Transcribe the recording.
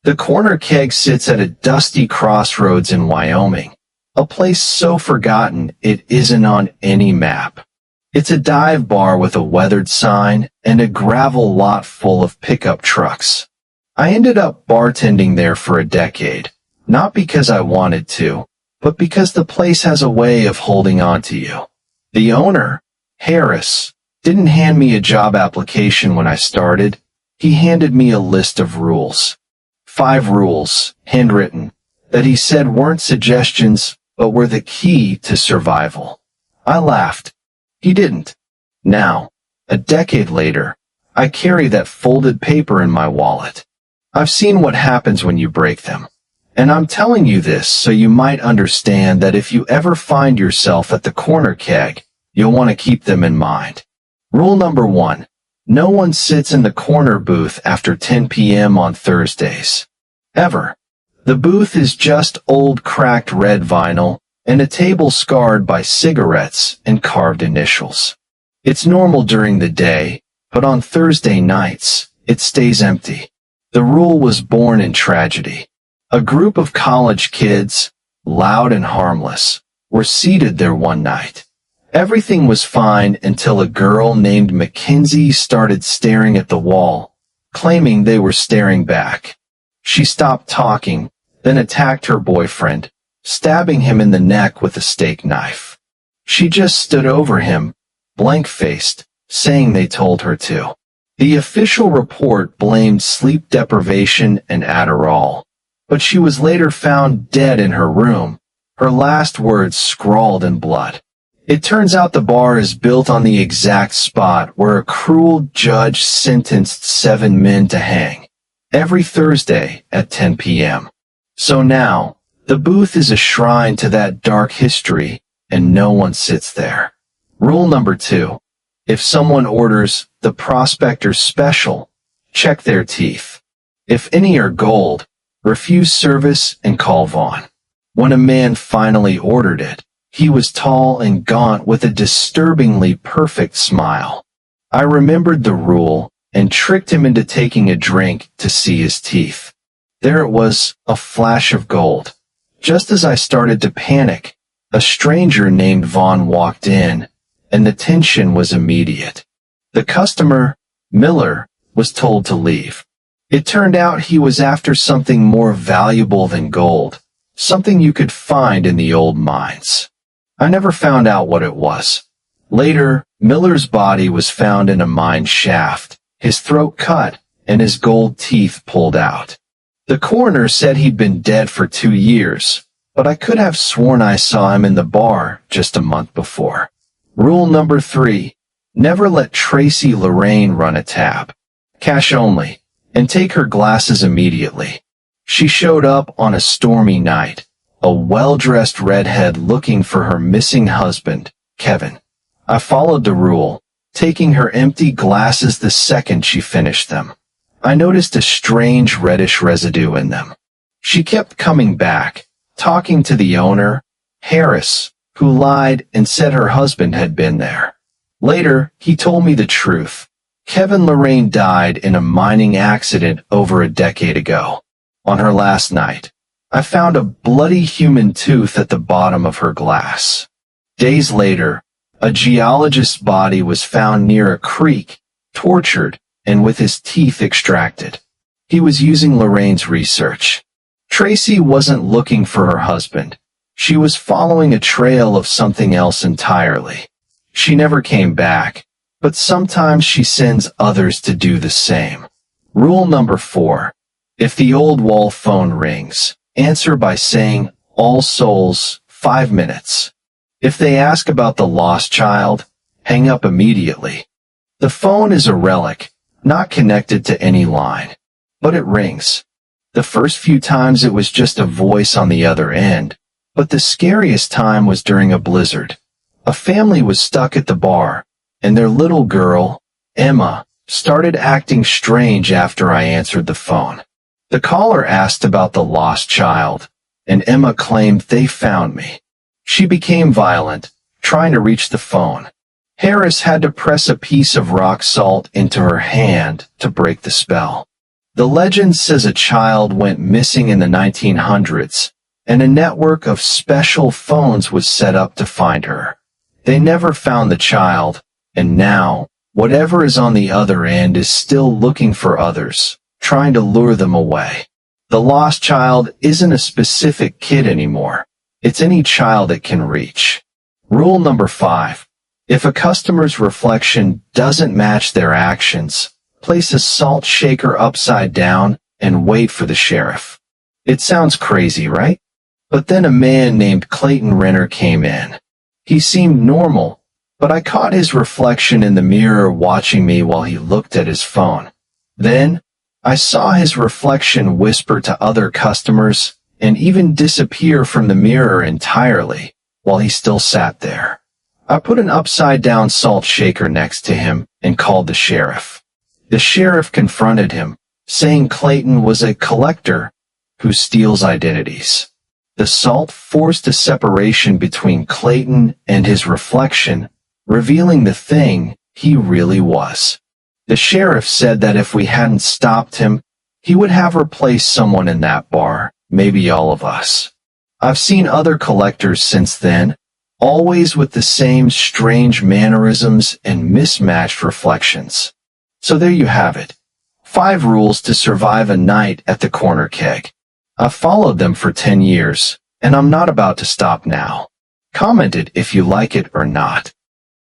The Corner Keg sits at a dusty crossroads in Wyoming, a place so forgotten it isn't on any map. It's a dive bar with a weathered sign and a gravel lot full of pickup trucks. I ended up bartending there for a decade, not because I wanted to, but because the place has a way of holding on to you. The owner, Harris, didn't hand me a job application when I started. He handed me a list of rules. 5 rules, handwritten, that he said weren't suggestions, but were the key to survival. I laughed. He didn't. Now, a decade later, I carry that folded paper in my wallet. I've seen what happens when you break them. And I'm telling you this so you might understand that if you ever find yourself at the Corner Keg, you'll want to keep them in mind. Rule number 1. No one sits in the corner booth after 10 p.m. on Thursdays. Ever. The booth is just old cracked red vinyl and a table scarred by cigarettes and carved initials. It's normal during the day, but on Thursday nights, it stays empty. The rule was born in tragedy. A group of college kids, loud and harmless, were seated there one night. Everything was fine until a girl named Mackenzie started staring at the wall, claiming they were staring back. She stopped talking, then attacked her boyfriend, stabbing him in the neck with a steak knife. She just stood over him, blank-faced, saying they told her to. The official report blamed sleep deprivation and Adderall, but she was later found dead in her room, her last words scrawled in blood. It turns out the bar is built on the exact spot where a cruel judge sentenced 7 men to hang, every Thursday at 10 p.m. So now, the booth is a shrine to that dark history, and no one sits there. Rule number 2. If someone orders the Prospector special, check their teeth. If any are gold, refuse service and call Vaughn. When a man finally ordered it, he was tall and gaunt with a disturbingly perfect smile. I remembered the rule and tricked him into taking a drink to see his teeth. There it was, a flash of gold. Just as I started to panic, a stranger named Vaughn walked in, and the tension was immediate. The customer, Miller, was told to leave. It turned out he was after something more valuable than gold, something you could find in the old mines. I never found out what it was. Later, Miller's body was found in a mine shaft, his throat cut, and his gold teeth pulled out. The coroner said he'd been dead for 2 years, but I could have sworn I saw him in the bar just a month before. Rule number 3. Never let Tracy Lorraine run a tab. Cash only, and take her glasses immediately. She showed up on a stormy night, a well-dressed redhead looking for her missing husband, Kevin. I followed the rule, taking her empty glasses the second she finished them. I noticed a strange reddish residue in them. She kept coming back, talking to the owner, Harris, who lied and said her husband had been there. Later, he told me the truth. Kevin Lorraine died in a mining accident over a decade ago. On her last night, I found a bloody human tooth at the bottom of her glass. Days later, a geologist's body was found near a creek, tortured, and with his teeth extracted. He was using Lorraine's research. Tracy wasn't looking for her husband. She was following a trail of something else entirely. She never came back, but sometimes she sends others to do the same. Rule number 4. If the old wall phone rings, answer by saying, "All Souls, 5 minutes." If they ask about the lost child, hang up immediately. The phone is a relic, not connected to any line, but it rings. The first few times it was just a voice on the other end, but the scariest time was during a blizzard. A family was stuck at the bar, and their little girl, Emma, started acting strange after I answered the phone. The caller asked about the lost child, and Emma claimed they found me. She became violent, trying to reach the phone. Harris had to press a piece of rock salt into her hand to break the spell. The legend says a child went missing in the 1900s, and a network of special phones was set up to find her. They never found the child, and now, whatever is on the other end is still looking for others, trying to lure them away. The lost child isn't a specific kid anymore. It's any child it can reach. Rule number 5. If a customer's reflection doesn't match their actions, place a salt shaker upside down and wait for the sheriff. It sounds crazy, right? But then a man named Clayton Renner came in. He seemed normal, but I caught his reflection in the mirror watching me while he looked at his phone. Then, I saw his reflection whisper to other customers and even disappear from the mirror entirely while he still sat there. I put an upside-down salt shaker next to him and called the sheriff. The sheriff confronted him, saying Clayton was a collector who steals identities. The salt forced a separation between Clayton and his reflection, revealing the thing he really was. The sheriff said that if we hadn't stopped him, he would have replaced someone in that bar, maybe all of us. I've seen other collectors since then, always with the same strange mannerisms and mismatched reflections. So there you have it. 5 rules to survive a night at the Corner Keg. I've followed them for 10 years, and I'm not about to stop now. Comment it if you like it or not.